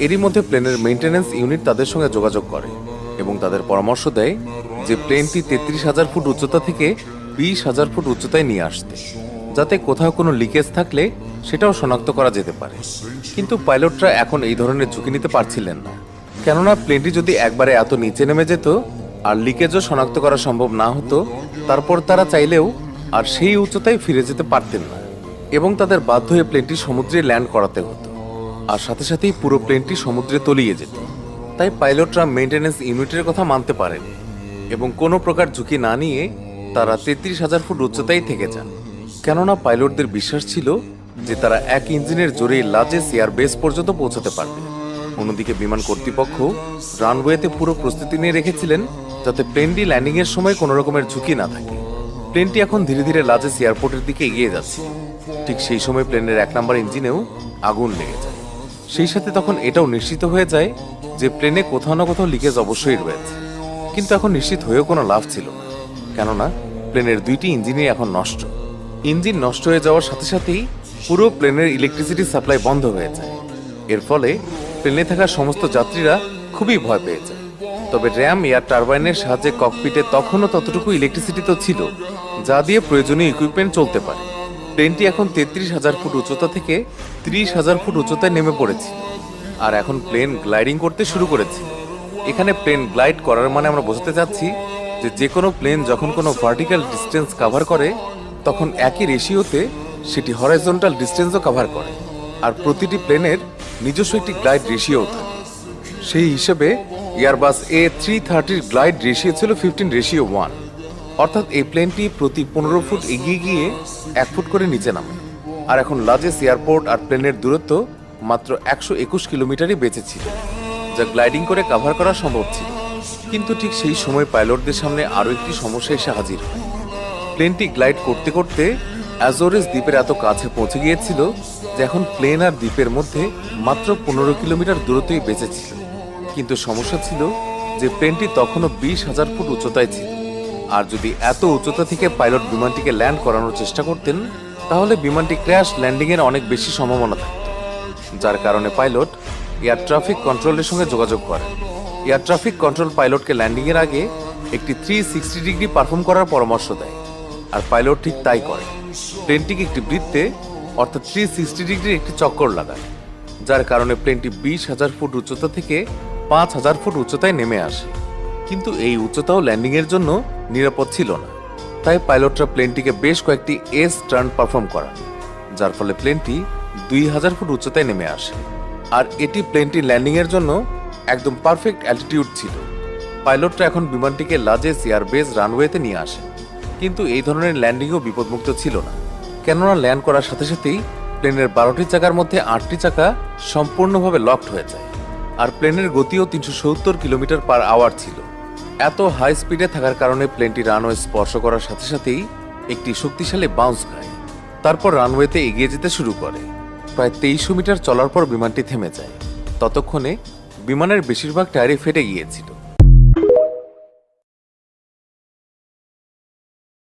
এরই মধ্যে প্লেনের মেইনটেনেন্স ইউনিট তাদের সঙ্গে যোগাযোগ করে এবং তাদের পরামর্শ দেয় যে প্লেনটি 33,000 ফুট উচ্চতা থেকে 20,000 ফুট উচ্চতায় নিয়ে আসতে, যাতে কোথাও কোনো লিকেজ থাকলে সেটাও শনাক্ত করা যেতে পারে। কিন্তু পাইলটরা এখন এই ধরনের ঝুঁকি নিতে পারছিলেন না, কেননা প্লেনটি যদি একবারে এত নিচে নেমে যেত আর লিকেজও শনাক্ত করা সম্ভব না হতো, তারপর তারা চাইলেও আর সেই উচ্চতায় ফিরে যেতে পারতেন না এবং তাদের বাধ্য হয়ে প্লেনটি সমুদ্রে ল্যান্ড করাতে হতো, আর সাথে সাথেই পুরো প্লেনটি সমুদ্রে তলিয়ে যেত। তাই পাইলটরা মেইনটেনেন্স ইউনিটের কথা মানতে পারেন এবং কোনো প্রকার ঝুঁকি না নিয়ে তারা 33,000 ফুট উচ্চতায় থেকে যান, কেননা পাইলটদের বিশ্বাস ছিল যে তারা এক ইঞ্জিনের জোরেই লাজেস এয়ারবেস পর্যন্ত পৌঁছাতে পারবে। অন্যদিকে বিমান কর্তৃপক্ষ রানওয়েতে পুরো প্রস্তুতি নিয়ে রেখেছিলেন যাতে প্লেনটি ল্যান্ডিংয়ের সময় কোনো রকমের ঝুঁকি না থাকে। প্লেনটি এখন ধীরে ধীরে লাজেস এয়ারপোর্টের দিকে এগিয়ে যাচ্ছে। ঠিক সেই সময় প্লেনের 1 নম্বর ইঞ্জিনেও আগুন লেগে যায়। সেই সাথে তখন এটাও নিশ্চিত হয়ে যায় যে প্লেনে কোথাও না কোথাও লিকেজ অবশ্যই রয়েছে। কিন্তু এখন নিশ্চিত হয়েও কোনো লাভ ছিল না, কেননা প্লেনের 2টি ইঞ্জিনই এখন নষ্ট। ইঞ্জিন নষ্ট হয়ে যাওয়ার সাথে সাথেই পুরো প্লেনের ইলেকট্রিসিটি সাপ্লাই বন্ধ হয়ে যায়। এর ফলে প্লেনে থাকা সমস্ত যাত্রীরা খুবই ভয় পেয়ে যায়। তবে র্যাম এয়ার টারবাইনের সাহায্যে ককপিটে তখনও ততটুকু ইলেকট্রিসিটি তো ছিল যা দিয়ে প্রয়োজনীয় ইকুইপমেন্ট চলতে পারে। প্লেনটি এখন 33,000 ফুট উচ্চতা থেকে 30,000 ফুট উচ্চতায় নেমে পড়েছে, আর এখন প্লেন গ্লাইডিং করতে শুরু করেছে। এখানে প্লেন গ্লাইড করার মানে আমরা বোঝাতে চাচ্ছি যে কোনো প্লেন যখন কোনো ভার্টিক্যাল ডিস্টেন্স কভার করে তখন একই রেশিওতে সেটি হরাইজন্টাল ডিস্টেন্সও কভার করে, আর প্রতিটি প্লেনের নিজস্ব একটি গ্লাইড রেশিও থাকে। সেই হিসেবে এয়ারবাস A330 গ্লাইড রেশিও ছিল 15:1, অর্থাৎ এই প্লেনটি প্রতি 15 ফুট এগিয়ে গিয়ে 1 ফুট করে নিচে নামে। আর এখন লাজেস এয়ারপোর্ট আর প্লেনের দূরত্ব মাত্র 121 কিলোমিটারই বেঁচে ছিল, যা গ্লাইডিং করে কভার করা সম্ভব ছিল। কিন্তু ঠিক সেই সময় পাইলটদের সামনে আরও একটি সমস্যা এসে হাজির হয়। প্লেনটি গ্লাইড করতে করতে অ্যাজোরেস দ্বীপের এত কাছে পৌঁছে গিয়েছিল যে এখন প্লেন আর দ্বীপের মধ্যে মাত্র 15 কিলোমিটার দূরত্বই বেঁচে ছিল। কিন্তু সমস্যা ছিল যে প্লেনটি তখনও 20,000 ফুট উচ্চতায় ছিল, আর যদি এত উচ্চতা থেকে পাইলট বিমানটিকে ল্যান্ড করানোর চেষ্টা করতেন তাহলে বিমানটি ক্র্যাশ ল্যান্ডিংয়ের অনেক বেশি সম্ভাবনা থাকত, যার কারণে পাইলট এয়ার ট্রাফিক কন্ট্রোলের সঙ্গে যোগাযোগ করেন। এয়ার ট্রাফিক কন্ট্রোল পাইলটকে ল্যান্ডিংয়ের আগে একটি 360 ডিগ্রি পারফর্ম করার পরামর্শ দেয়, আর পাইলট ঠিক তাই করে। প্লেনটিকে একটি বৃত্তে অর্থাৎ 360 ডিগ্রির একটি চক্কর লাগায়, যার কারণে প্লেনটি 20,000 ফুট উচ্চতা থেকে 5,000 ফুট উচ্চতায় নেমে আসে। কিন্তু এই উচ্চতাও ল্যান্ডিংয়ের জন্য নিরাপদ ছিল না, তাই পাইলটরা প্লেনটিকে বেশ কয়েকটি এস টার্ন পারফর্ম করান, যার ফলে প্লেনটি 2,000 ফুট উচ্চতায় নেমে আসে। আর এটি প্লেনটি ল্যান্ডিংয়ের জন্য একদম পারফেক্ট অ্যালটিটিউড ছিল। পাইলটরা এখন বিমানটিকে লাজেস এয়ারবেস রানওয়েতে নিয়ে আসে, কিন্তু এই ধরনের ল্যান্ডিংও বিপদমুক্ত ছিল না, কেননা ল্যান্ড করার সাথে সাথেই প্লেনের 12টি চাকার মধ্যে 8টি চাকা সম্পূর্ণভাবে লকড হয়ে যায়, আর প্লেনের গতিও 370 কিলোমিটার পার আওয়ার ছিল। এত হাই স্পিডে থাকার কারণে প্লেনটি রানওয়ে স্পর্শ করার সাথে সাথেই একটি শক্তিশালী বাউন্স খায়, তারপর রানওয়েতে এগিয়ে যেতে শুরু করে। প্রায় 2300 মিটার চলার পর বিমানটি থেমে যায়। ততক্ষণে বিমানের বেশিরভাগ টায়ারই ফেটে গিয়েছিল।